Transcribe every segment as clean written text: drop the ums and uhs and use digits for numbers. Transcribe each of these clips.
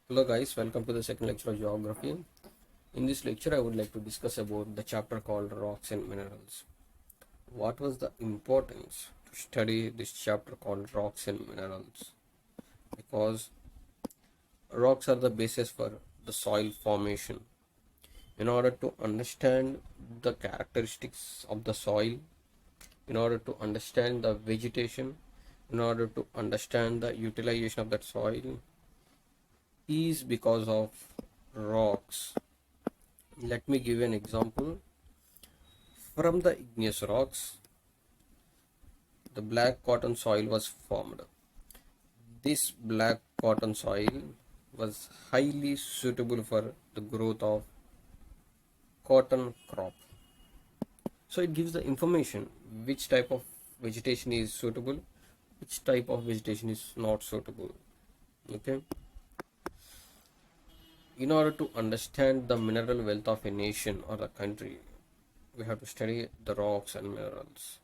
Hello guys, welcome to the second lecture of geography. In this lecture I would like to discuss about the chapter called rocks and minerals. What was the importance to study this chapter called rocks and minerals? Because rocks are the basis for the soil formation. In order to understand the characteristics of the soil, in order to understand the vegetation, in order to understand the utilization of that soil is because of rocks. Let me give you an example. From the igneous rocks, the black cotton soil was formed. This black cotton soil was highly suitable for the growth of cotton crop. So it gives the information which type of vegetation is suitable, which type of vegetation is not suitable. Okay. In order to understand the mineral wealth of a nation or a country, we have to study the rocks and minerals.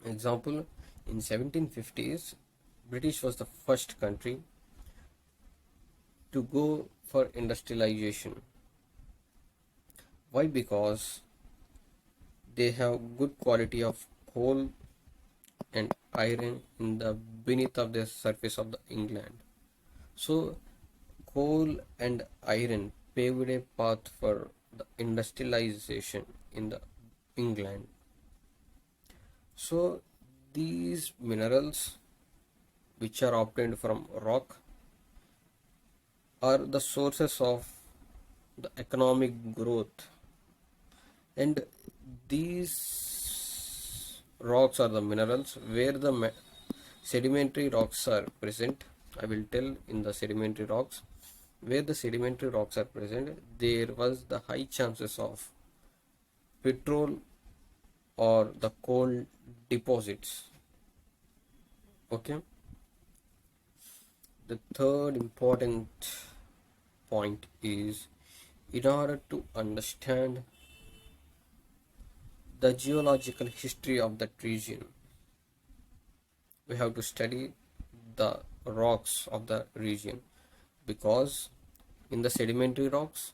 Example, in 1750s, British was the first country to go for industrialization. Why? Because they have good quality of coal and iron in the beneath of the surface of the England. So coal and iron paved a path for the industrialization in the England. So these minerals which are obtained from rock are the sources of the economic growth, and these rocks are the minerals where the sedimentary rocks are present. I will tell. In the sedimentary rocks, where the sedimentary rocks are present, there was the high chances of petrol or the coal deposits. Okay. The third important point is, in order to understand the geological history of that region, we have to study the rocks of the region, because in the sedimentary rocks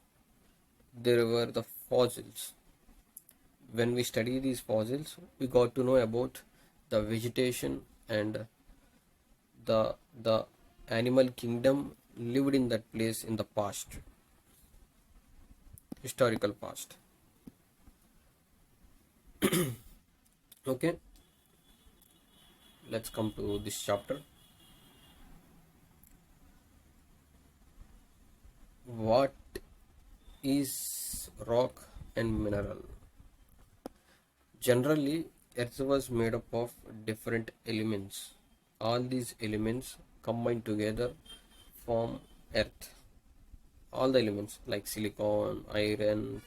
there were the fossils. When we study these fossils, we got to know about the vegetation and the animal kingdom lived in that place in the past, historical past. Okay, let's come to this chapter. What is rock and mineral? Generally, earth was made up of different elements. All these elements combined together form earth. All the elements like silicon, iron,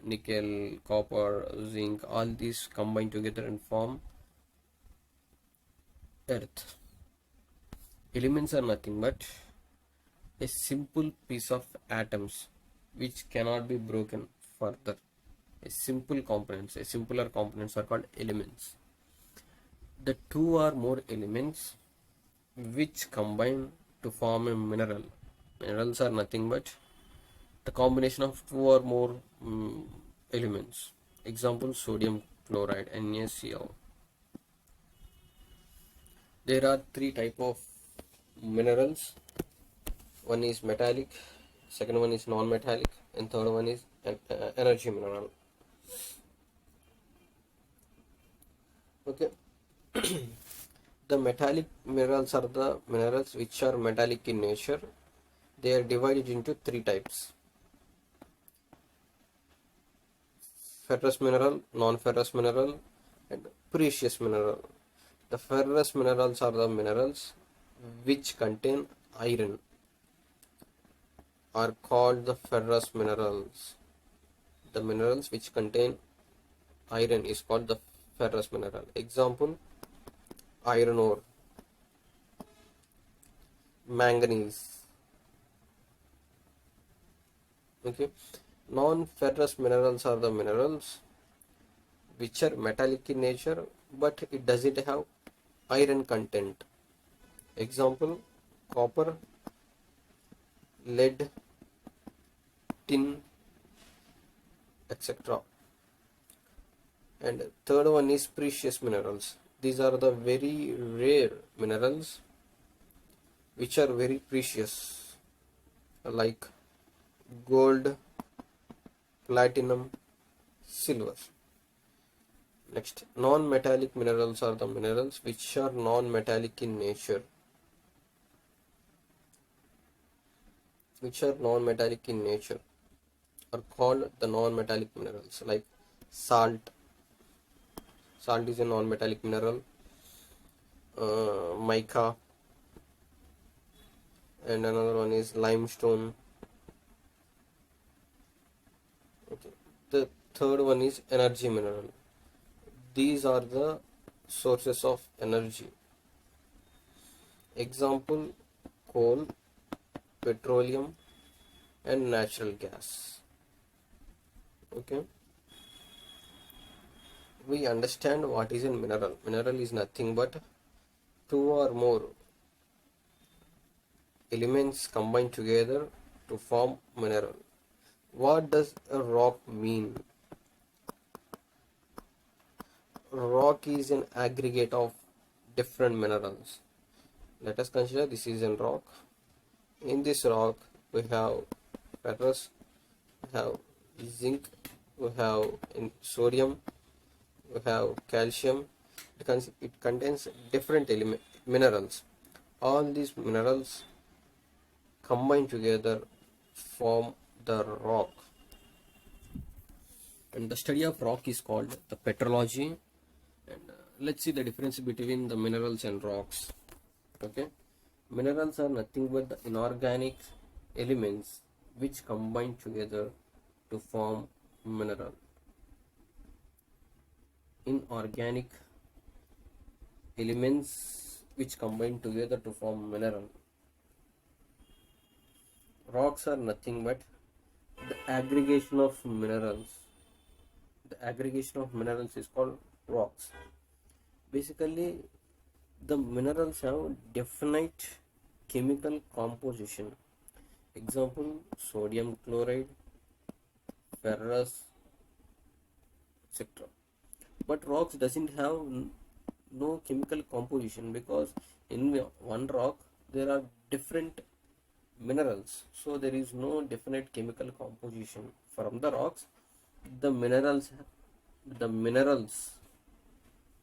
nickel, copper, zinc, all these combine together and form earth. Elements are nothing but a simple piece of atoms which cannot be broken further. A simple components, a simpler components are called elements. The two or more elements which combine to form a mineral. Minerals are nothing but the combination of two or more elements. Example, sodium chloride, NaCl. There are three type of minerals. One is metallic, second one is non-metallic, and third one is an energy mineral. Okay. The metallic minerals are the minerals which are metallic in nature. They are divided into three types: ferrous mineral, non-ferrous mineral, and precious mineral. The ferrous minerals are the minerals which contain iron, are called the ferrous minerals. The minerals which contain iron is called the ferrous mineral. Example, iron ore, manganese. Okay. Non-ferrous minerals are the minerals which are metallic in nature but it doesn't have iron content. Example, copper, lead, tin, etc. And third one is precious minerals. These are the very rare minerals which are very precious, like gold, platinum, silver. Next, non-metallic minerals are the minerals which are non-metallic in nature. Which are non-metallic in nature are called the non-metallic minerals, like salt. Salt is a non-metallic mineral. Mica, and another one is limestone. Okay. The third one is energy mineral. These are the sources of energy. Example: coal, petroleum, and natural gas. Okay. We understand what is a mineral. Mineral is nothing but two or more elements combined together to form mineral. What does a rock mean? Rock is an aggregate of different minerals. Let us consider this is a rock. In this rock we have ferrous, we have zinc, we have sodium, we have calcium. It contains different minerals. All these minerals combined together form the rock. And the study of rock is called the petrology. And let's see the difference between the minerals and rocks. Okay, minerals are nothing but the inorganic elements which combine together to form mineral. Inorganic elements which combine together to form mineral. Rocks are nothing but the aggregation of minerals. The aggregation of minerals is called rocks. Basically, the minerals have definite chemical composition. Example: sodium chloride, ferrous, etc. But rocks doesn't have no chemical composition, because in one rock there are different minerals, so there is no definite chemical composition from the rocks. The minerals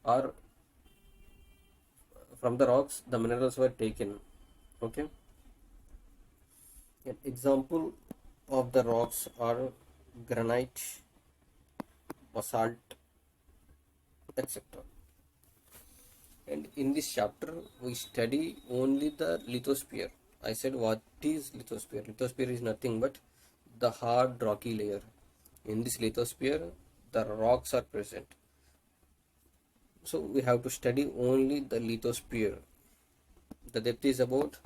are from the rocks, the minerals were taken. Okay, an example of the rocks are granite, basalt, etc. And in this chapter we study only the lithosphere. I said, what is lithosphere? Lithosphere is nothing but the hard rocky layer. In this lithosphere the rocks are present, so we have to study only the lithosphere. The depth is about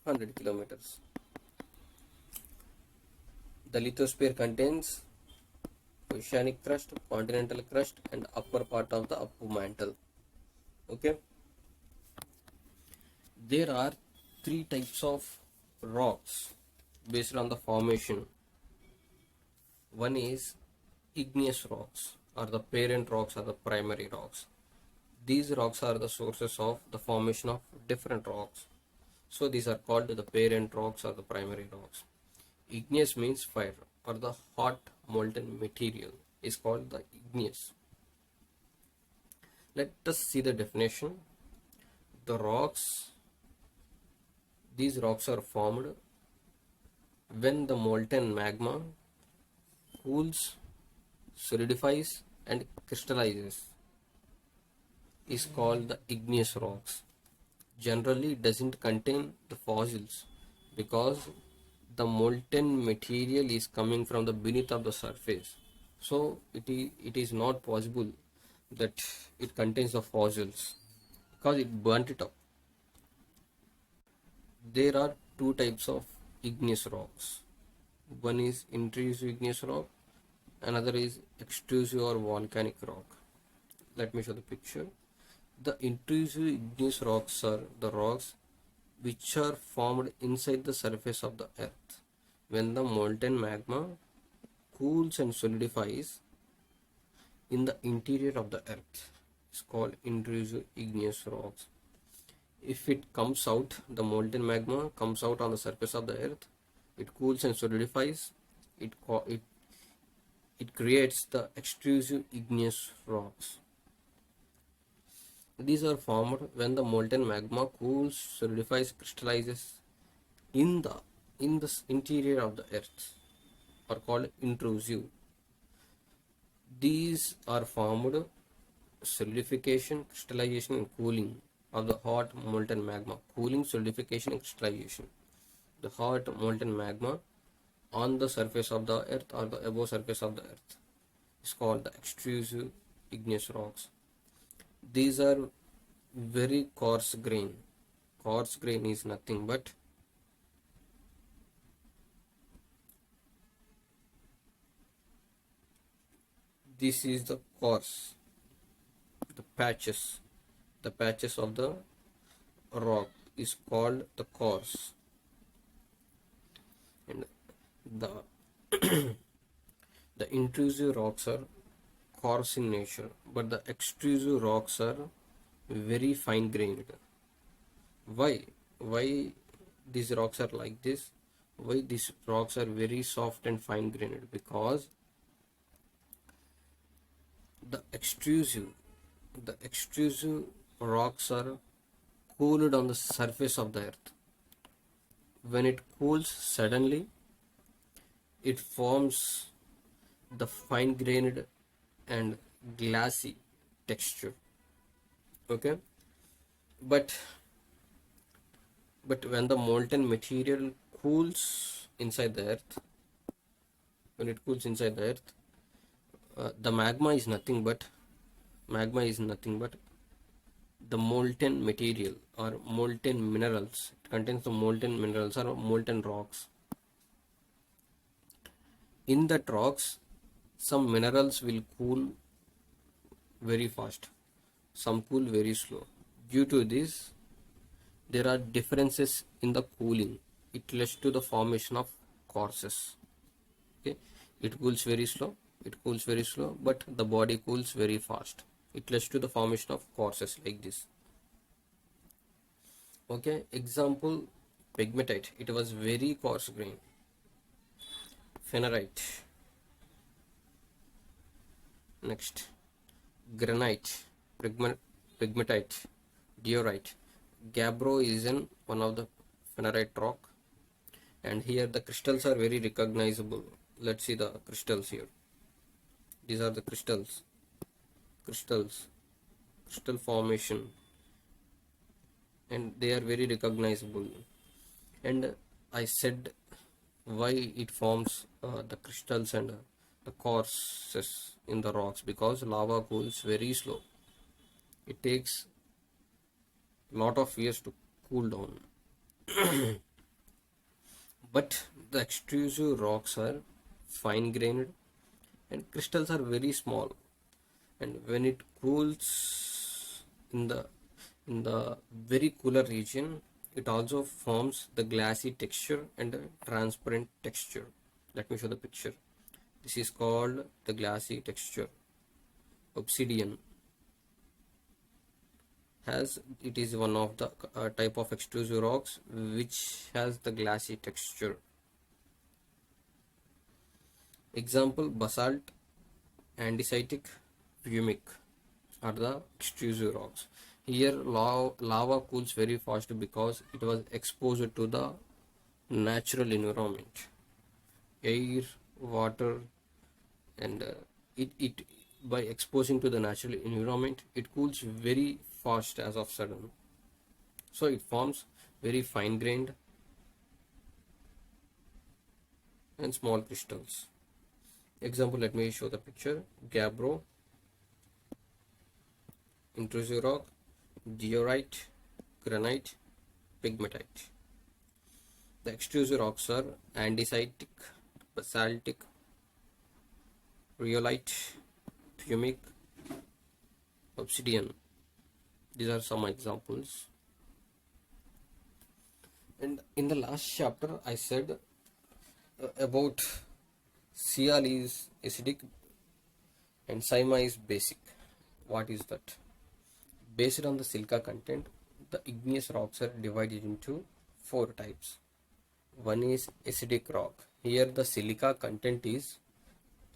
100 kilometers. The lithosphere contains oceanic crust, continental crust, and upper part of the upper mantle. Okay, there are three types of rocks based on the formation. One is igneous rocks, or the parent rocks, or the primary rocks. These rocks are the sources of the formation of different rocks, so these are called the parent rocks or the primary rocks. Igneous means fire, or the hot molten material is called the igneous. Let us see the definition. The rocks, these rocks are formed when the molten magma cools, solidifies, and crystallizes, is called the igneous rocks. Generally it doesn't contain the fossils, because the molten material is coming from the beneath of the surface, so it is not possible that it contains the fossils, because it burnt it up. There are two types of igneous rocks. One is intrusive igneous rock, another is extrusive or volcanic rock. Let me show the picture. The intrusive igneous rocks are the rocks which are formed inside the surface of the earth when the molten magma cools and solidifies in the interior of the earth. It's called intrusive igneous rocks. If it comes out, the molten magma comes out on the surface of the earth, it cools and solidifies, it, it, it creates the extrusive igneous rocks. These are formed when the molten magma cools, solidifies, crystallizes in the interior of the earth, are called intrusive. These are formed solidification, crystallization and cooling of the hot molten magma. Cooling, solidification and crystallization. The hot molten magma on the surface of the earth or the above surface of the earth is called the extrusive igneous rocks. These are very coarse grain. Coarse grain is nothing but this is the coarse, the patches of the rock is called the coarse, and the the intrusive rocks are coarse in nature, but the extrusive rocks are very fine grained. Why these rocks are like this? Why these rocks are very soft and fine grained? Because the extrusive rocks are cooled on the surface of the earth. When it cools suddenly, it forms the fine grained and glassy texture. Okay, but when the molten material cools inside the earth, when it cools inside the earth, the magma is nothing but the molten material or molten minerals. It contains the molten minerals or molten rocks. In that rocks, some minerals will cool very fast, some cool very slow. Due to this, there are differences in the cooling. It leads to the formation of courses. Okay, it cools very slow, but the body cools very fast. It leads to the formation of courses like this. Okay, example, pegmatite. It was very coarse grain. Phanerite. Next, granite, pegmatite, diorite. Gabbro is one of the phanerite rock, and here the crystals are very recognizable. Let's see the crystals here. These are the crystal formation, and they are very recognizable. And I said why it forms the crystals and the courses in the rocks, because lava cools very slow. It takes lot of years to cool down. But the extrusive rocks are fine grained and crystals are very small, and when it cools in the very cooler region, it also forms the glassy texture and a transparent texture. Let me show the picture. This is called the glassy texture. Obsidian it is one of the type of extrusive rocks which has the glassy texture. Example, basalt, andesitic, pumic are the extrusive rocks. Here lava cools very fast because it was exposed to the natural environment, air, water, and it by exposing to the natural environment, it cools very fast as of sudden. So it forms very fine grained and small crystals. Example, let me show the picture. Gabbro, intrusive rock, diorite, granite, pegmatite. The extrusive rocks are andesitic, basaltic, rhyolite, pumic, obsidian. These are some examples. And in the last chapter, I said about Cl is acidic and Sima is basic. What is that? Based on the silica content, the igneous rocks are divided into four types. One is acidic rock. Here the silica content is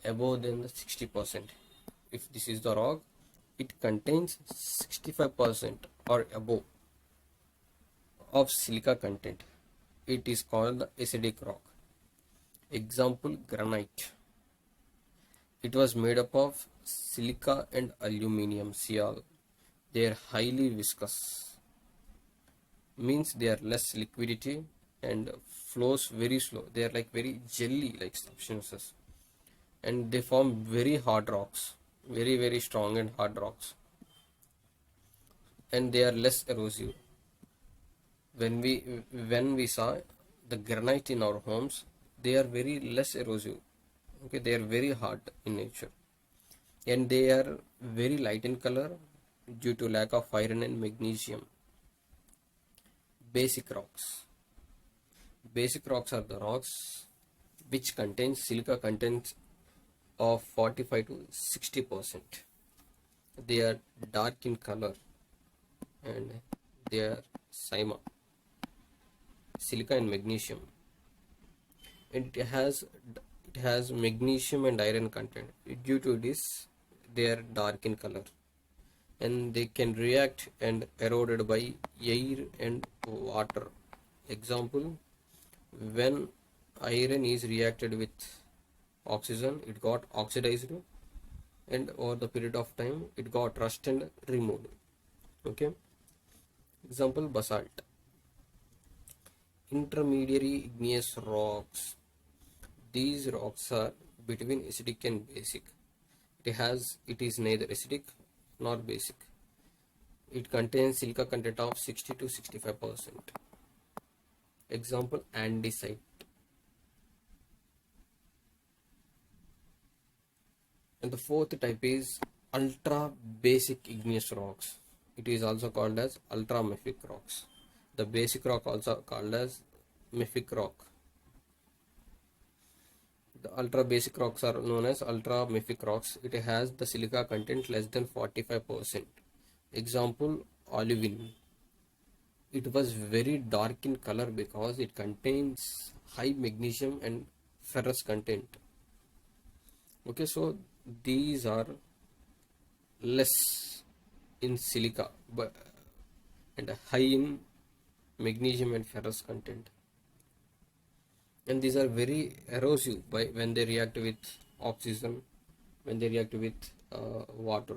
above than the 60%. If this is the rock, it contains 65% or above of silica content. It is called the acidic rock. Example, granite. It was made up of silica and aluminium Cl. They are highly viscous, means they are less liquidity and flows very slow. They are like very jelly like substances, and they form very hard rocks, very strong and hard rocks, and they are less erosive. When we saw the granite in our homes, they are very less erosive. Okay, they are very hard in nature, and they are very light in color due to lack of iron and magnesium. Basic rocks. Basic rocks are the rocks which contain silica content of 45 to 60%. They are dark in color and they are Sima, silica and magnesium. And it has magnesium and iron content. Due to this, they are dark in color and they can react and eroded by air and water. Example, when iron is reacted with oxygen, it got oxidized, and over the period of time it got rust and removed. Okay. Example, basalt. Intermediary igneous rocks. These rocks are between acidic and basic. It is neither acidic nor basic. It contains silica content of 60 to 65%. Example, andesite. And the fourth type is ultra basic igneous rocks. It is also called as ultra mafic rocks. The basic rock also called as mafic rock. The ultra basic rocks are known as ultra mafic rocks. It has the silica content less than 45%. Example, olivine. It was very dark in color because it contains high magnesium and ferrous content. Okay, so these are less in silica but and high in magnesium and ferrous content, and these are very erosive by when they react with oxygen, when they react with water.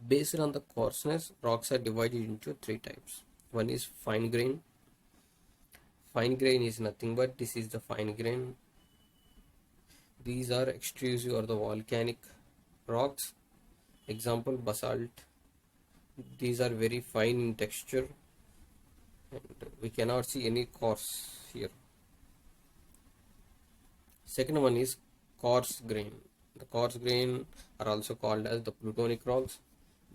Based on the coarseness, rocks are divided into three types. One is fine grain. Fine grain is nothing but this is the fine grain. These are extrusive or the volcanic rocks. Example, basalt. These are very fine in texture and we cannot see any coarse here. Second one is coarse grain. The coarse grain are also called as the plutonic rocks.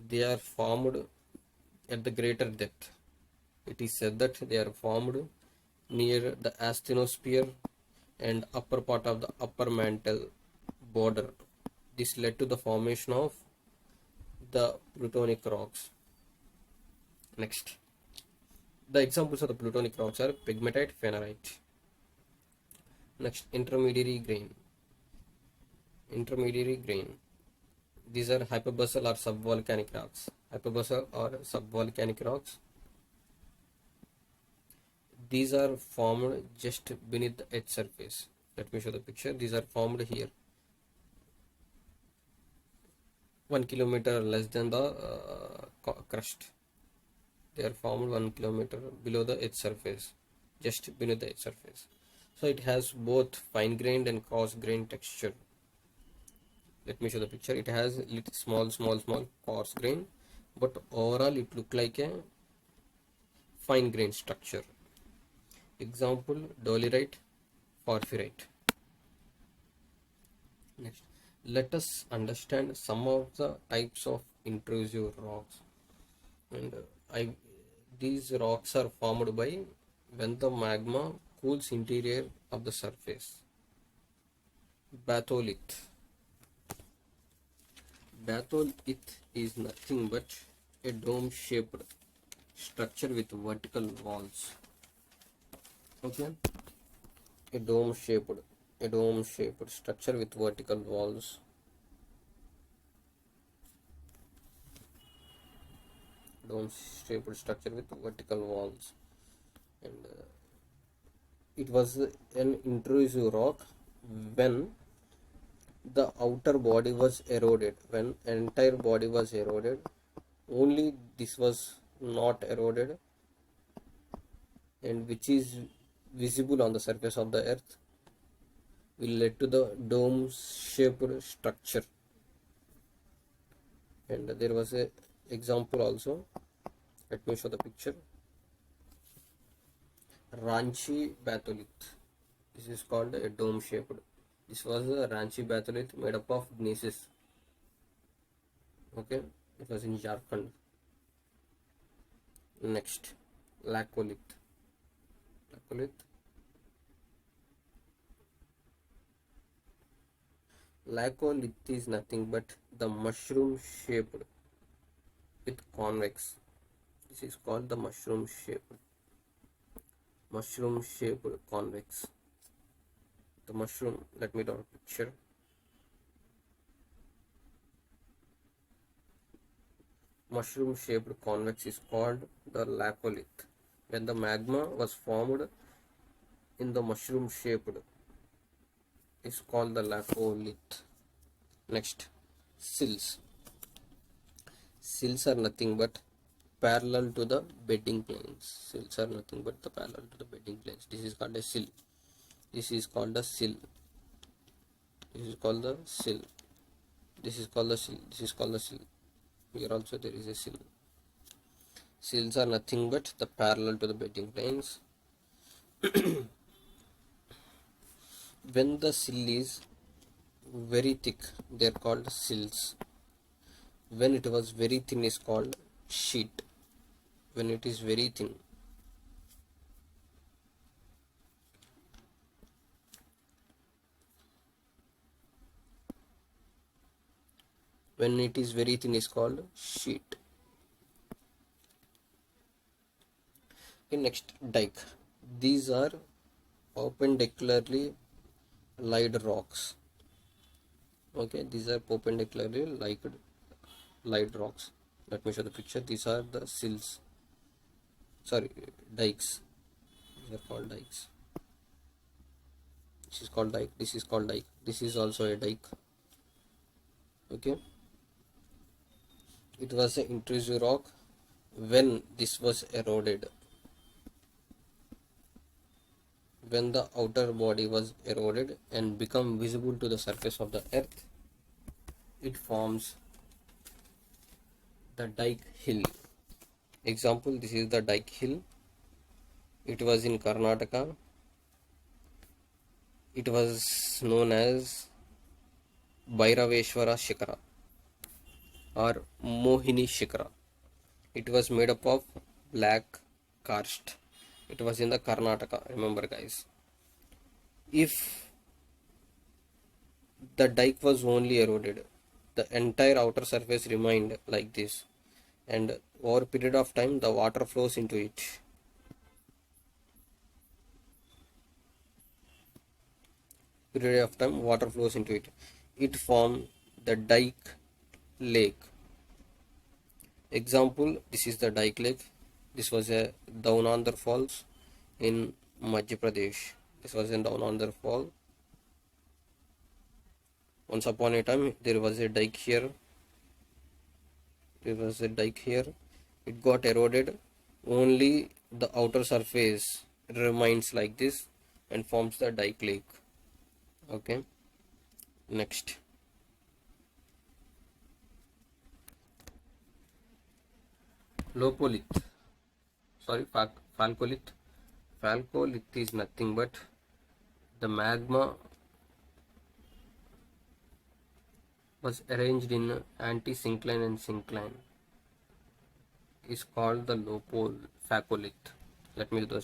They are formed at the greater depth. It is said that they are formed near the asthenosphere and upper part of the upper mantle border. This led to the formation of the plutonic rocks. Next, the examples of the plutonic rocks are pegmatite, phanerite. Next, intermediary grain. Intermediary grain. These are hyperbasal or subvolcanic rocks. Hyperbasal or subvolcanic rocks. These are formed just beneath the earth's surface. Let me show the picture. These are formed here, 1 kilometer less than the crust. They are formed 1 kilometer below the earth's surface, just beneath the earth's surface. So it has both fine grained and coarse grained texture. Let me show the picture. It has little small coarse grain, but overall it look like a fine grained structure. Example, dolerite, porphyrite. Next, let us understand some of the types of intrusive rocks. And These rocks are formed by when the magma cools interior of the surface. Batholith. Batholith is nothing but a dome-shaped structure with vertical walls. Okay, a dome-shaped structure with vertical walls. Dome-shaped structure with vertical walls, and it was an intrusive rock when the outer body was eroded. When entire body was eroded, only this was not eroded, and which is visible on the surface of the earth, will lead to the dome shaped structure. And there was a example also. Let me show the picture. Ranchi batholith. This is called a dome shaped. This was a Ranchi batholith made up of gneisses. Okay, it was in Jharkhand. Next, laccolith. Laccolith is nothing but the mushroom shaped with convex. This is called the mushroom shaped convex. The mushroom, let me draw a picture. Mushroom shaped convex is called the laccolith. When the magma was formed in the mushroom shaped, is called the laccolith. Next, sills. Sills are nothing but parallel to the bedding planes. Sills are nothing but the parallel to the bedding planes. This is called a sill. This is called a sill. This is called the sill. This is called the sill. This is called the sill. Here also there is a sill. Sills are nothing but the parallel to the bedding planes. When the sill is very thick, they are called sills. When it was very thin, is called sheet. When it is very thin. When it is very thin, is called sheet. Okay, next, dike. These are perpendicularly laid rocks. Okay, these are perpendicularly laid rocks. Let me show the picture. These are the sills. Sorry, dikes. These are called dikes. This is called dike. This is called dike. This is also a dike. Okay. It was an intrusive rock when this was eroded. When the outer body was eroded and become visible to the surface of the earth, it forms the dike hill. Example, this is the dike hill. It was in Karnataka. It was known as Bhairaveshwara Shikara or Mohini Shikara. It was made up of black karst. It was in the Karnataka. Remember, guys. If the dike was only eroded, the entire outer surface remained like this, and over a period of time the water flows into it. Period of time water flows into it. It formed the dike lake. Example, this is the dike lake. This was a Downandar Falls in Madhya Pradesh. This was in Downandar Fall. Once upon a time there was a dike here. It got eroded. Only the outer surface remains like this and forms the dike lake. Okay. Next. Locolith. Sorry, Falcolith. Falcolith is nothing but the magma was arranged in anti-syncline and syncline. Is called the Phacolith. Let me do the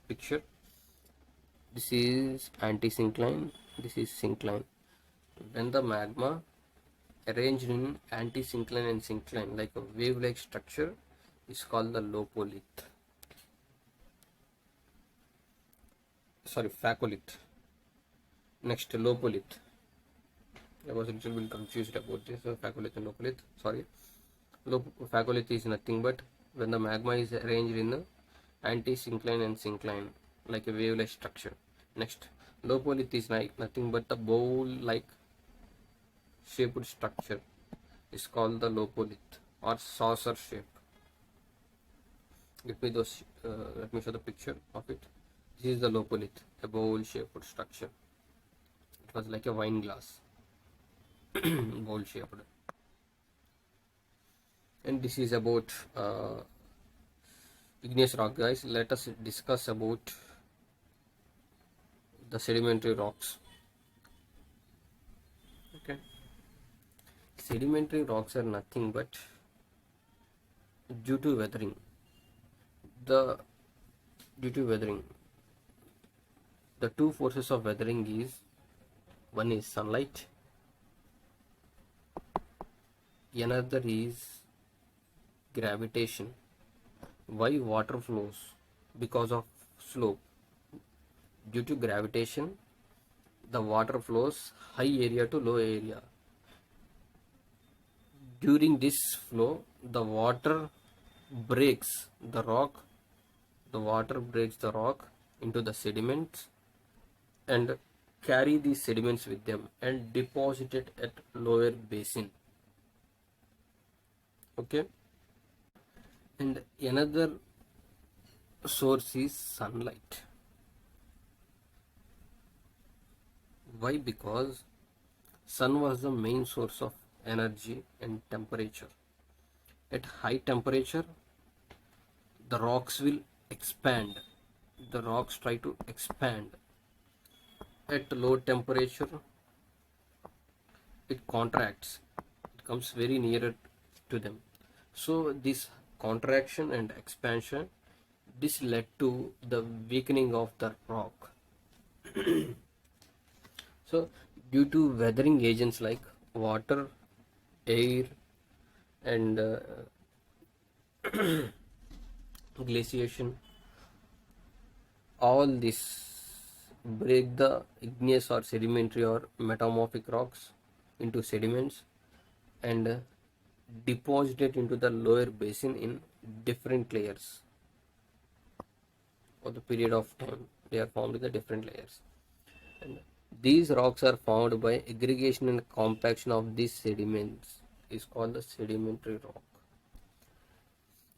picture. This is anti-syncline, this is syncline. When the magma arranged in anti-syncline and syncline like a wave-like structure is called the lopolith. Sorry, phacolith. Next, lopolith. I was a little bit confused about this. Phacolith and lopolith. Sorry. Phacolith is nothing but when the magma is arranged in anti-syncline and syncline like a wave-like structure. Next, lopolith is like nothing but the bowl-like shaped structure is called the lopolith or saucer shape. Let me show the picture of it. This is the lopolith, a bowl-shaped structure. It was like a wine glass, bowl-shaped. And this is about igneous rock, guys. Let us discuss about the sedimentary rocks. Okay, sedimentary rocks are nothing but due to weathering. The two forces of weathering is, one is sunlight, another is gravitation. Why water flows? Because of slope. Due to gravitation, the water flows high area to low area. During this flow, the water breaks the rock. The water breaks the rock into the sediments and carry these sediments with them and deposit it at lower basin. Okay. And another source is sunlight. Why? Because sun was the main source of energy and temperature. At high temperature, the rocks will expand. The rocks try to expand. At low temperature, it contracts. It comes very nearer to them. So this contraction and expansion, this led to the weakening of the rock. So due to weathering agents like water, air, and glaciation, all this break the igneous or sedimentary or metamorphic rocks into sediments and deposit it into the lower basin in different layers. For the period of time, they are formed in the different layers. And these rocks are formed by aggregation and compaction of these sediments is called the sedimentary rock.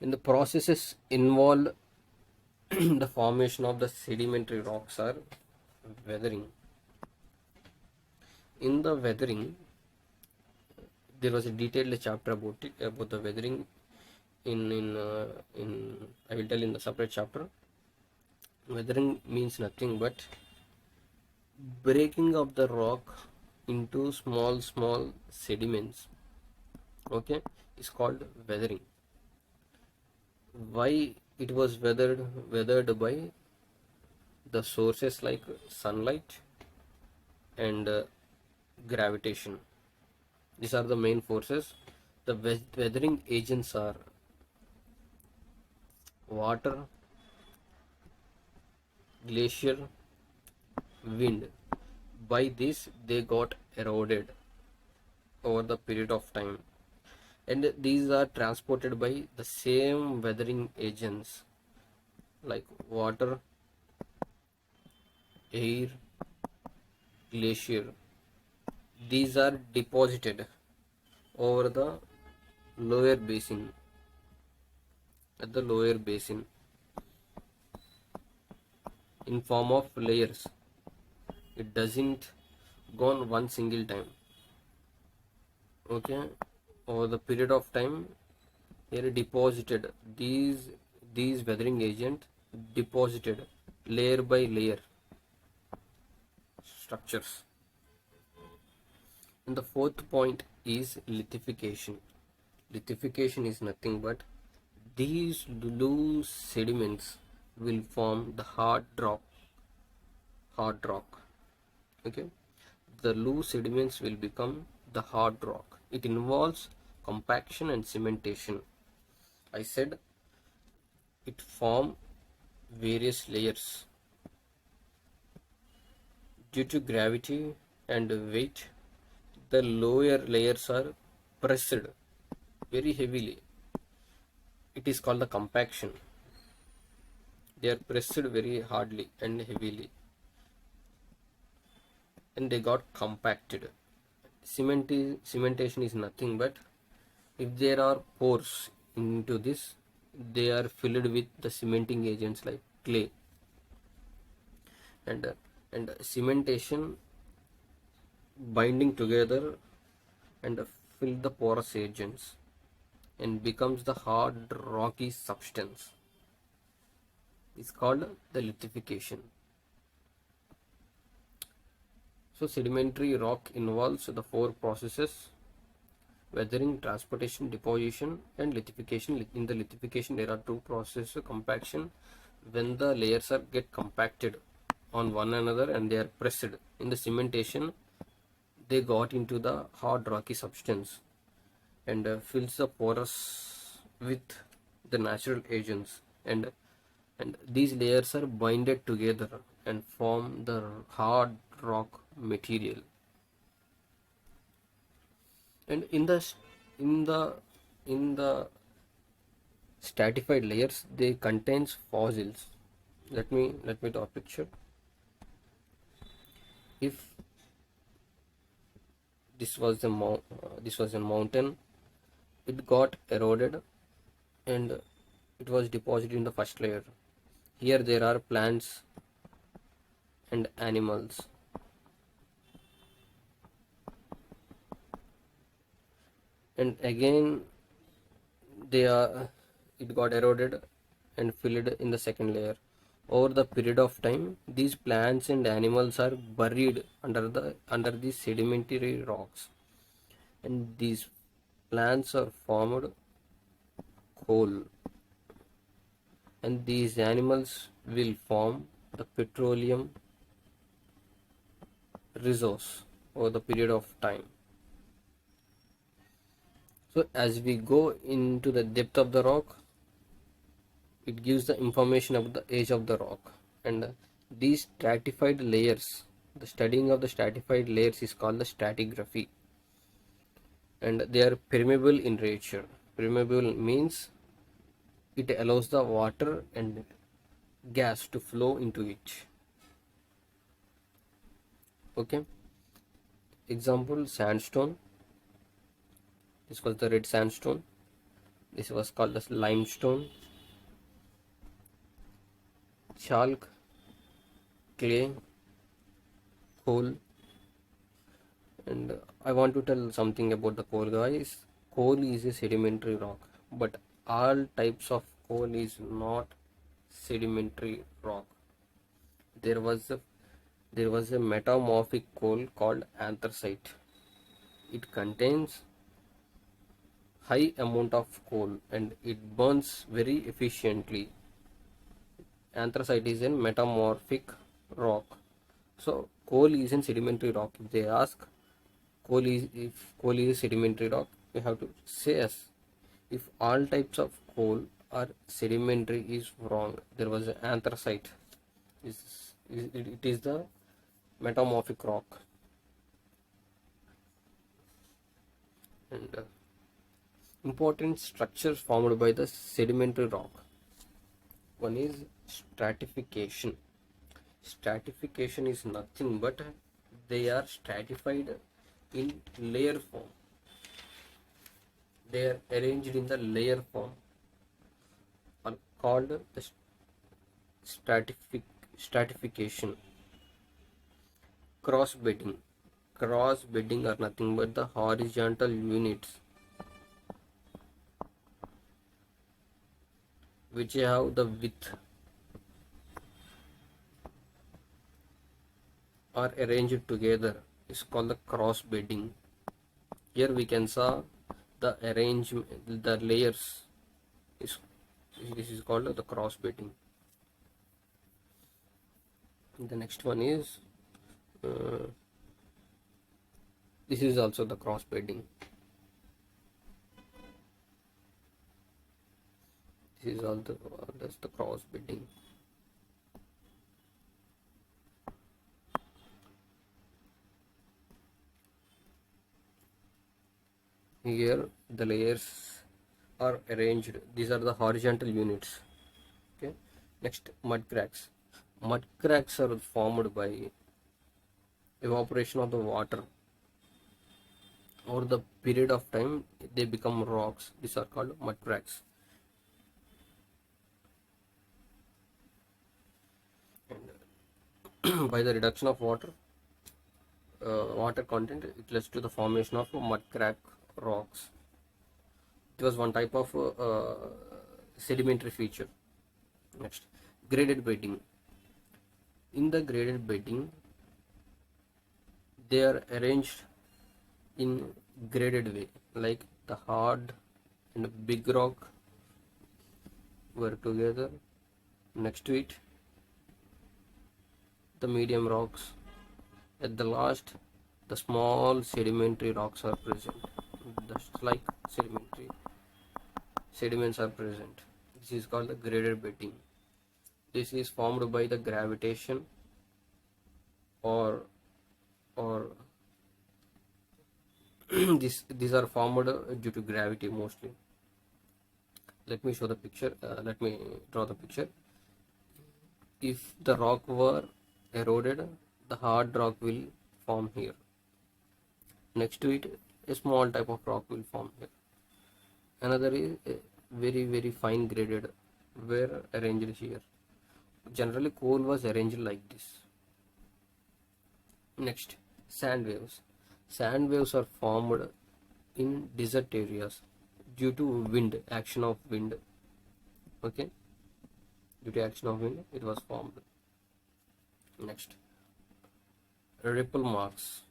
And the processes involved the formation of the sedimentary rocks are weathering. In the weathering, there was a detailed chapter about it, about the weathering. In I will tell in the separate chapter. Weathering means nothing but breaking of the rock into small sediments. Okay, is called weathering. Why it was weathered by the sources like sunlight and gravitation. These are the main forces. The weathering agents are water, glacier, wind. By this they got eroded over the period of time, and these are transported by the same weathering agents like water, air, glacier. These are deposited over the lower basin, at the lower basin, in form of layers. It doesn't go on one single time. Okay, over the period of time, here deposited these weathering agent deposited layer by layer structures. And the fourth point is lithification. Lithification is nothing but These loose sediments will form the hard rock. Okay, the loose sediments will become the hard rock. It involves compaction and cementation. I said it form various layers due to gravity and weight. The lower layers are pressed very heavily. It is called the compaction. They are pressed very hardly and heavily, and they got compacted. Cementation is nothing but if there are pores into this, they are filled with the cementing agents like clay, and and cementation binding together and fill the porous agents and becomes the hard rocky substance. It's called the lithification. So sedimentary rock involves the four processes: weathering, transportation, deposition, and lithification. In the lithification, there are two processes: compaction, when the layers are get compacted on one another and they are pressed. In the cementation, they got into the hard rocky substance and fills the porous with the natural agents, and these layers are binded together and form the hard rock material. And in the in the stratified layers, they contains fossils. Let me draw a picture. If this was a mountain, it got eroded and it was deposited in the first layer. Here there are plants and animals, and again they are it got eroded and filled in the second layer. Over the period of time, these plants and animals are buried under the sedimentary rocks, and these plants are formed coal, and these animals will form the petroleum resource over the period of time. So as we go into the depth of the rock, it gives the information about the age of the rock. And these stratified layers, the studying of the stratified layers is called the stratigraphy, and they are permeable in nature. Permeable means it allows the water and gas to flow into it. Okay, example: sandstone. This was the red sandstone. This was called as limestone, chalk, clay, coal. And I want to tell something about the coal, guys. Coal is a sedimentary rock, but all types of coal is not sedimentary rock. There was a metamorphic coal called anthracite. It contains high amount of coal and it burns very efficiently. Anthracite is a metamorphic rock. So coal is a sedimentary rock. If they ask if coal is a sedimentary rock, we have to say yes. If all types of coal are sedimentary is wrong. There was an anthracite. It is the metamorphic rock. And important structures formed by the sedimentary rock. One is stratification. Stratification is nothing but they are stratified in layer form. They are arranged in the layer form, are called the stratification. Cross bedding. Cross bedding are nothing but the horizontal units which have the width are arranged together is called the cross bedding. Here we can saw the arrangement, the layers is This is called the cross bedding. The next one is uh, this is also the cross bedding. This is all the that's the cross bedding. Here the layers are arranged. These are the horizontal units. Okay. Next, mud cracks. Mud cracks are formed by evaporation of the water. Over the period of time, they become rocks. These are called mud cracks. And by the reduction of water content, it leads to the formation of mud crack rocks. It was one type of sedimentary feature. Next, graded bedding. In the graded bedding, they are arranged in graded way, like the hard and big rock were together. Next to it, the medium rocks. At the last, the small sedimentary rocks are present. Just like sediments are present. This is called the graded bedding. This is formed by the gravitation or or these are formed due to gravity mostly. Let me show the picture. Let me draw the picture. If the rock were eroded, the hard rock will form here. Next to it, a small type of rock will form here. Another is very fine graded, were arranged here. Generally, coal was arranged like this. Next, sand waves. Sand waves are formed in desert areas due to wind, action of wind. Okay, due to action of wind, it was formed. Next, ripple marks.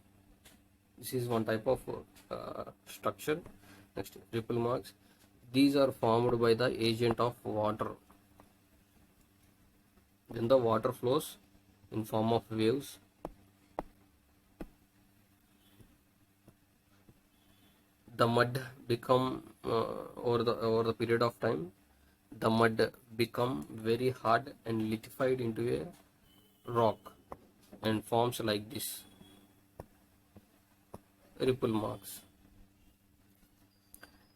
This is one type of structure. Next, ripple marks. These are formed by the agent of water. When the water flows in form of waves, the mud become over the period of time, the mud become very hard and lithified into a rock and forms like this, ripple marks.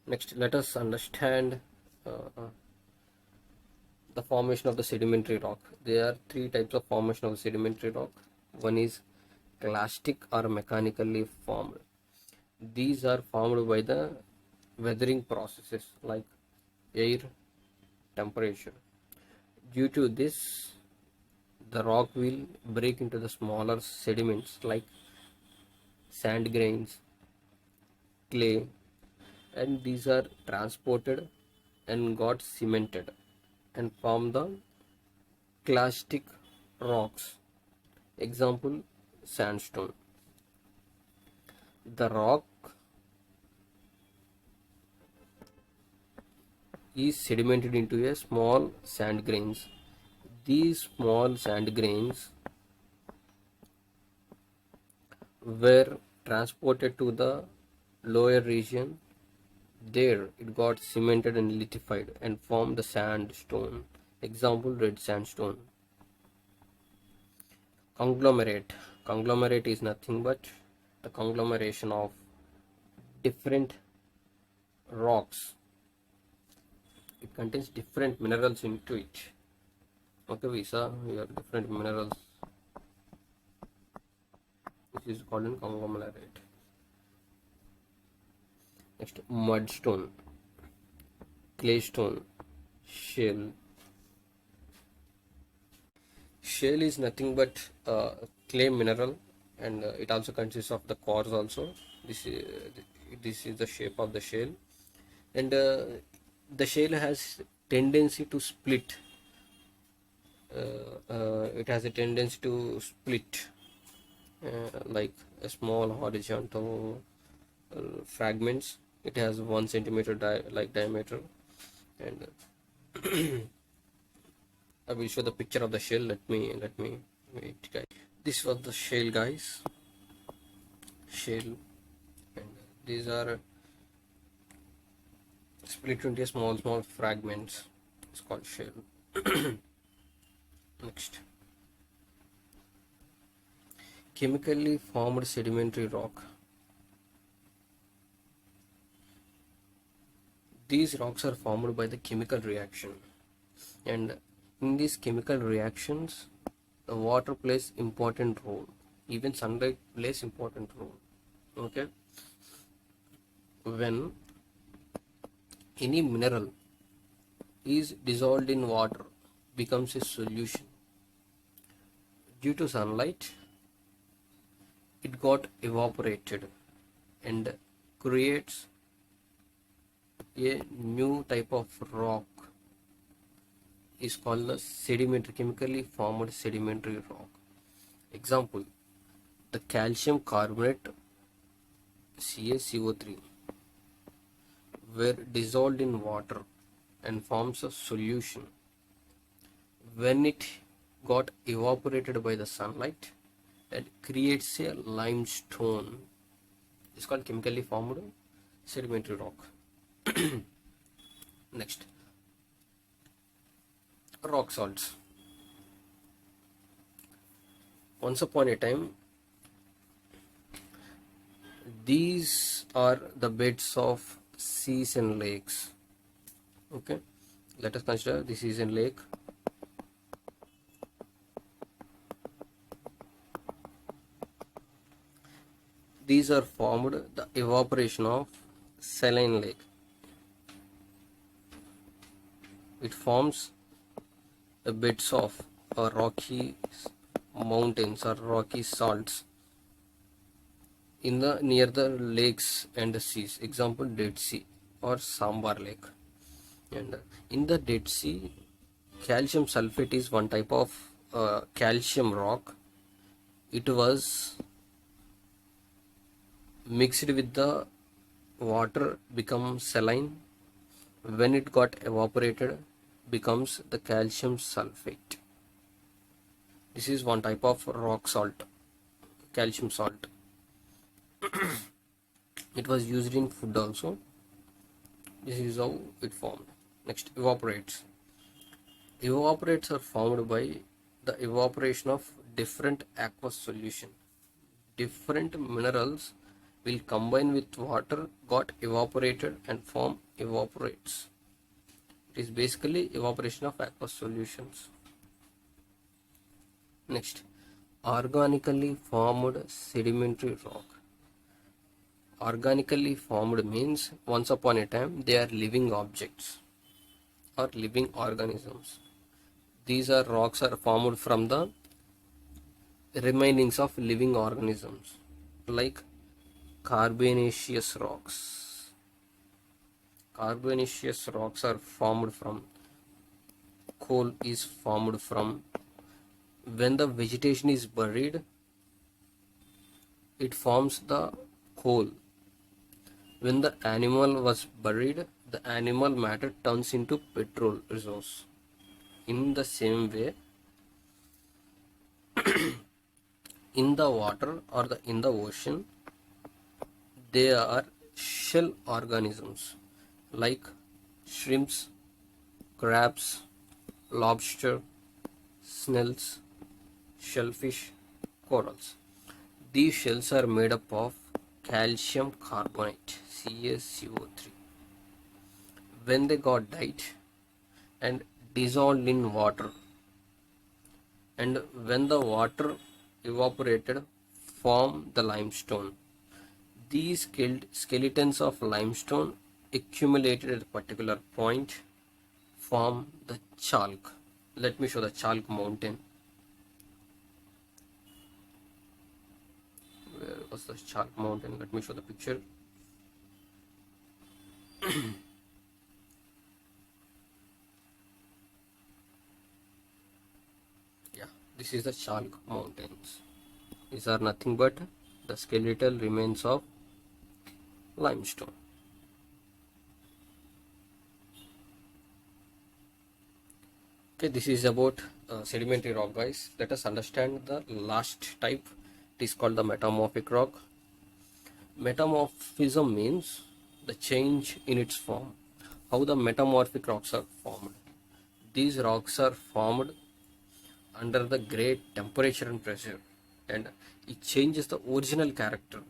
Next, let us understand the formation of the sedimentary rock. There are three types of formation of sedimentary rock. One is clastic or mechanically formed. These are formed by the weathering processes like air, temperature. Due to this, the rock will break into the smaller sediments like sand grains, clay, and these are transported and got cemented and form the clastic rocks. Example, sandstone. The rock is sedimented into a small sand grains. These small sand grains were transported to the lower region. There it got cemented and lithified and formed the sandstone. Example, red sandstone. Conglomerate. Conglomerate is nothing but the conglomeration of different rocks. It contains different minerals into it. Okay, we saw here different minerals. This is called an conglomerate. Next, mudstone, claystone, shale. Shale is nothing but clay mineral, and it also consists of the cores also. This is the shape of the shale, and the shale has tendency to split. It has a tendency to split like a small horizontal fragments. It has 1 centimeter like diameter, and I will show the picture of the shell. Let me wait, guys. This was the shell, guys. Shell, and these are split into small fragments. It's called shell. Next, chemically formed sedimentary rock. These rocks are formed by the chemical reaction, and in these chemical reactions, the water plays important role. Even sunlight plays important role. Okay, when any mineral is dissolved in water, becomes a solution. Due to sunlight, it got evaporated and creates a new type of rock, is called the sedimentary, chemically formed sedimentary rock. Example, the calcium carbonate CaCO3 were dissolved in water and forms a solution. When it got evaporated by the sunlight, it creates a limestone. It's called chemically formed sedimentary rock. Next, rock salts. Once upon a time, these are the beds of seas and lakes. Okay, let us consider this is a lake. These are formed the evaporation of saline lake. It forms the beds of rocky mountains or rocky salts in the near the lakes and the seas. Example, Dead Sea or Sambar Lake. And in the Dead Sea, calcium sulfate is one type of calcium rock. It was mixed with the water, become saline. When it got evaporated, becomes the calcium sulfate. This is one type of rock salt, calcium salt. It was used in food also. This is how it formed. Next, evaporates. Evaporates are formed by the evaporation of different aqueous solution. Different minerals will combine with water, got evaporated and form evaporates. It is basically evaporation of aqueous solutions. Next, organically formed sedimentary rock. Organically formed means once upon a time they are living objects or living organisms. These are rocks are formed from the remainings of living organisms like carbonaceous rocks. Carbonaceous rocks are formed from coal, is formed from when the vegetation is buried, it forms the coal. When the animal was buried, the animal matter turns into petrol resource. In the same way, in the water or in the ocean, they are shell organisms like shrimps, crabs, lobster, snails, shellfish, corals. These shells are made up of calcium carbonate CaCO3. When they got dyed and dissolved in water, and when the water evaporated, form the limestone. These skeletons of limestone accumulated at a particular point form the chalk. Let me show the chalk mountain. Where was the chalk mountain? Let me show the picture. Yeah, this is the chalk mountains. These are nothing but the skeletal remains of limestone. Okay, this is about sedimentary rock, guys. Let us understand the last type. It is called the metamorphic rock. Metamorphism means the change in its form. How the metamorphic rocks are formed? These rocks are formed under the great temperature and pressure, and it changes the original character,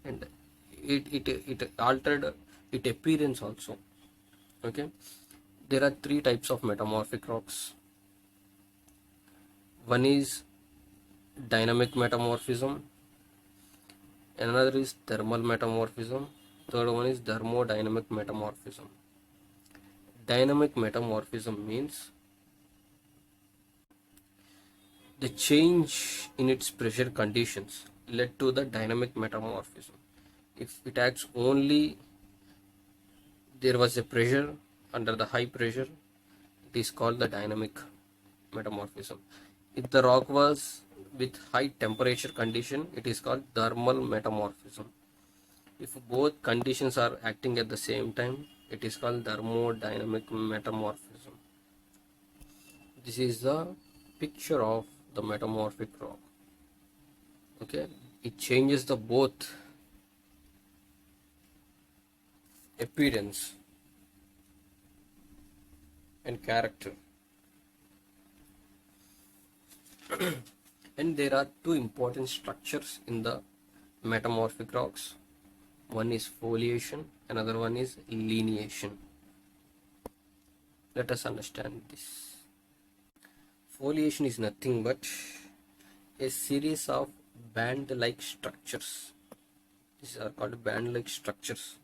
and it altered its appearance also. Okay, there are three types of metamorphic rocks. One is dynamic metamorphism, another is thermal metamorphism, third one is thermodynamic metamorphism. Dynamic metamorphism means the change in its pressure conditions led to the dynamic metamorphism. If it acts only there was a pressure, under the high pressure, it is called the dynamic metamorphism. If the rock was with high temperature condition, it is called thermal metamorphism. If both conditions are acting at the same time, it is called thermodynamic metamorphism. This is the picture of the metamorphic rock. Okay, it changes the both appearance and character. And there are two important structures in the metamorphic rocks. One is foliation, another one is lineation. Let us understand this. Foliation is nothing but a series of band-like structures. These are called band-like structures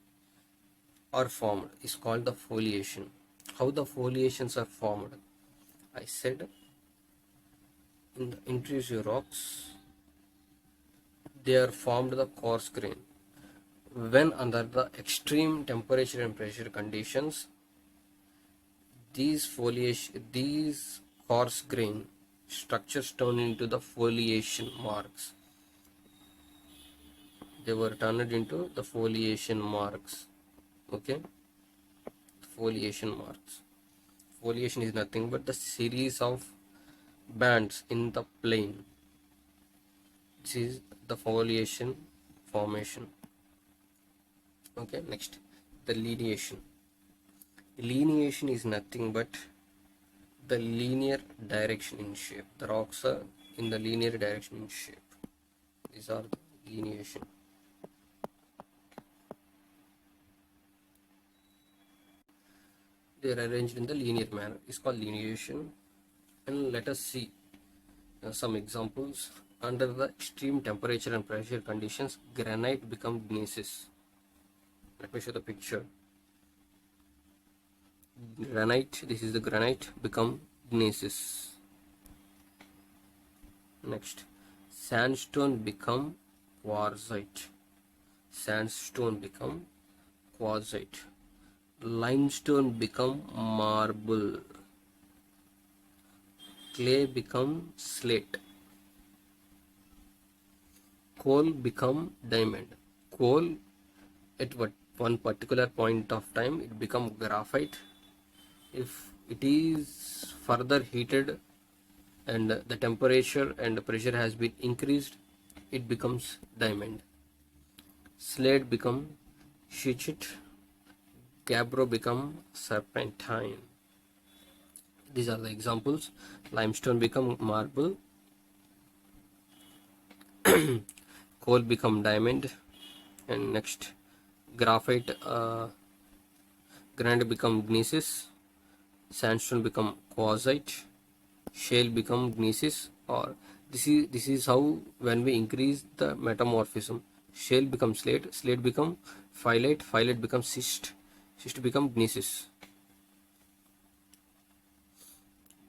are formed. Is called the foliation. How the foliations are formed? I said in the intrusive rocks, they are formed the coarse grain. When under the extreme temperature and pressure conditions, these coarse grain structures turn into the foliation marks. They were turned into the foliation marks. Okay, foliation marks. Foliation is nothing but the series of bands in the plane. This is the foliation formation. Okay, next, the lineation. Lineation is nothing but the linear direction in shape. The rocks are in the linear direction in shape. These are the lineation. They are arranged in the linear manner. It's called lineation. And let us see some examples. Under the extreme temperature and pressure conditions, granite becomes gneiss. Let me show the picture. Granite, this is the granite, become gneiss. Next, sandstone become quartzite. Sandstone become quartzite. Limestone become marble. Clay become slate. Coal become diamond. Coal at one particular point of time it become graphite. If it is further heated and the temperature and the pressure has been increased, it becomes diamond. Slate become schist. Gabbro become serpentine. These are the examples. Limestone become marble. Coal become diamond. And next, graphite, granite become gneiss. Sandstone become quartzite. Shale become gneiss. Or this is how when we increase the metamorphism, shale becomes slate. Slate become phyllite. Phyllite becomes schist. Schist become gneiss.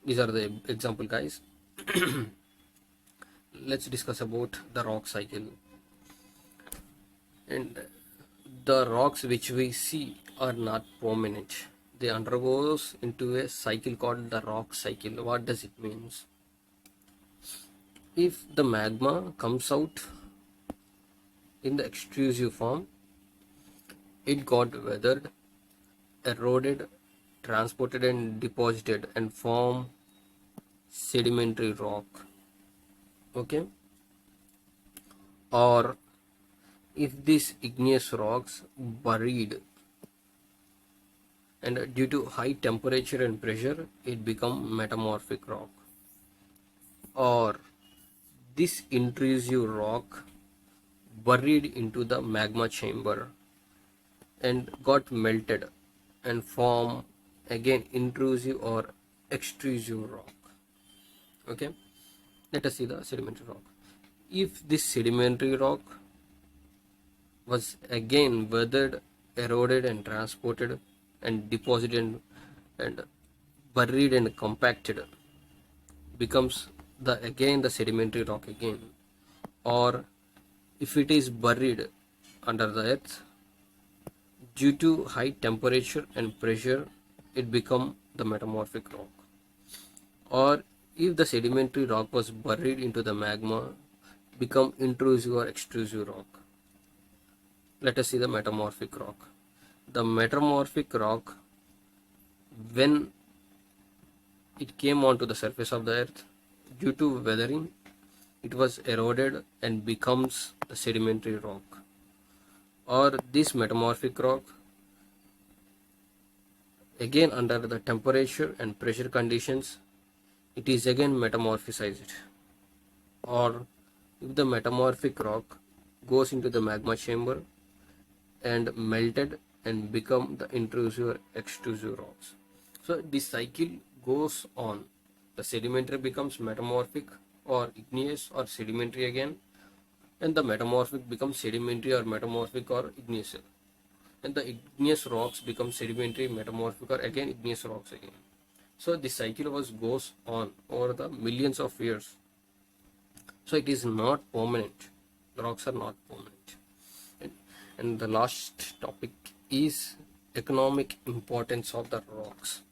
These are the example, guys. Let's discuss about the rock cycle. And the rocks which we see are not permanent. They undergoes into a cycle called the rock cycle. What does it means? If the magma comes out in the extrusive form, it got weathered, eroded, transported and deposited and form sedimentary rock. Okay, or if these igneous rocks buried and due to high temperature and pressure it become metamorphic rock, or this intrusive rock buried into the magma chamber and got melted and form again intrusive or extrusive rock. Okay, let us see the sedimentary rock. If this sedimentary rock was again weathered, eroded and transported and deposited and buried and compacted, becomes the sedimentary rock again. Or if it is buried under the earth due to high temperature and pressure, it become the metamorphic rock. Or if the sedimentary rock was buried into the magma, become intrusive or extrusive rock. Let us see the metamorphic rock. The metamorphic rock, when it came onto the surface of the earth, due to weathering, it was eroded and becomes the sedimentary rock. Or this metamorphic rock, again under the temperature and pressure conditions, it is again metamorphosized. Or if the metamorphic rock goes into the magma chamber and melted and become the intrusive or extrusive rocks. So this cycle goes on. The sedimentary becomes metamorphic or igneous or sedimentary again, and the metamorphic becomes sedimentary or metamorphic or igneous, and the igneous rocks become sedimentary, metamorphic or again igneous rocks again. So this cycle goes on over the millions of years. So it is not permanent. The rocks are not permanent. And the last topic is economic importance of the rocks.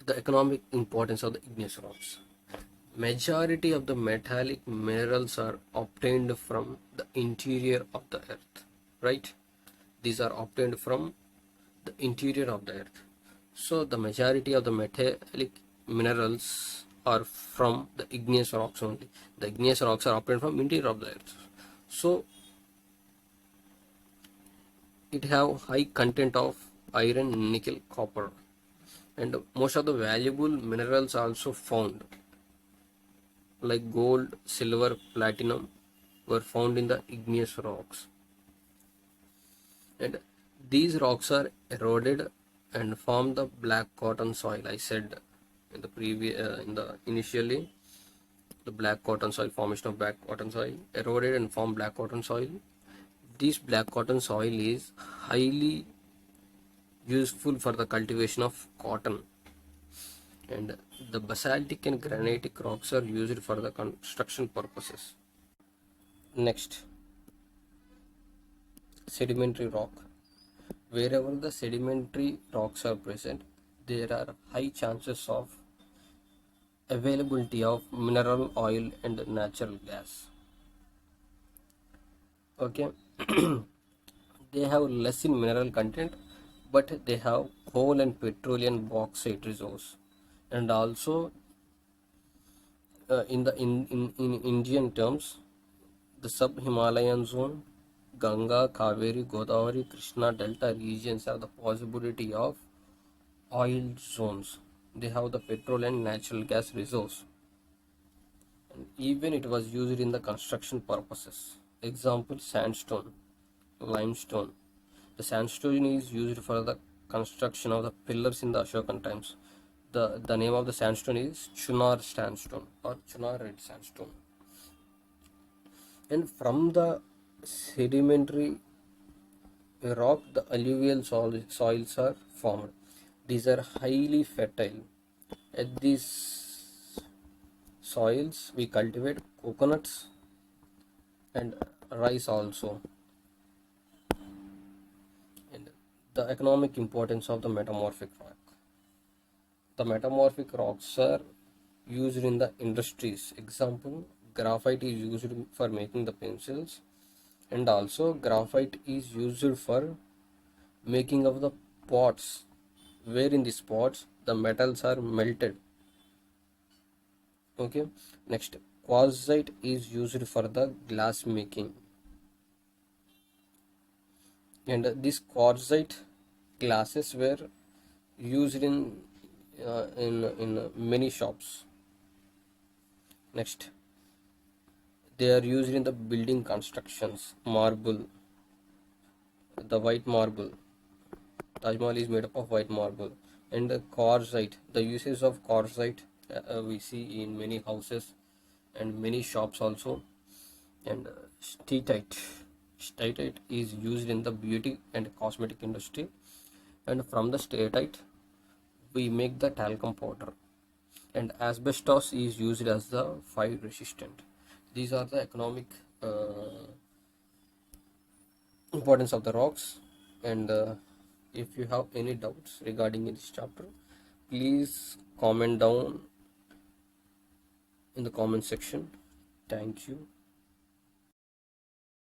The economic importance of the igneous rocks. Majority of the metallic minerals are obtained from the interior of the earth, right? These are obtained from the interior of the earth. So the majority of the metallic minerals are from the igneous rocks only. The igneous rocks are obtained from interior of the earth. So it have high content of iron, nickel, copper, and most of the valuable minerals also found like gold, silver, platinum were found in the igneous rocks. And these rocks are eroded and form the black cotton soil. I said in the initially, the black cotton soil, formation of black cotton soil, eroded and formed black cotton soil. This black cotton soil is highly useful for the cultivation of cotton, and the basaltic and granitic rocks are used for the construction purposes. Next, sedimentary rock. Wherever the sedimentary rocks are present, there are high chances of availability of mineral oil and natural gas. Okay, they have less in mineral content, but they have coal and petroleum bauxite resource, and also in Indian terms, the sub-Himalayan zone, Ganga, Kaveri, Godavari, Krishna Delta regions have the possibility of oil zones. They have the petrol and natural gas resource. And even it was used in the construction purposes. Example, sandstone, limestone. The sandstone is used for the construction of the pillars in the Ashokan times. The name of the sandstone is Chunar sandstone or Chunar red sandstone. And from the sedimentary rock, the alluvial soils are formed. These are highly fertile. At these soils, we cultivate coconuts and rice also. And the economic importance of the metamorphic rock. The metamorphic rocks are used in the industries. Example, graphite is used for making the pencils, and also graphite is used for making of the pots, where in these pots the metals are melted. Okay, next, quartzite is used for the glass making, and these quartzite glasses were used in many shops. Next, they are used in the building constructions. Marble, the white marble. Taj Mahal is made up of white marble. And the quartzite, the uses of quartzite we see in many houses and many shops also. And steatite, steatite is used in the beauty and cosmetic industry. And from the steatite, we make the talcum powder. And asbestos is used as the fire resistant. These are the economic importance of the rocks. And if you have any doubts regarding this chapter, please comment down in the comment section. Thank you.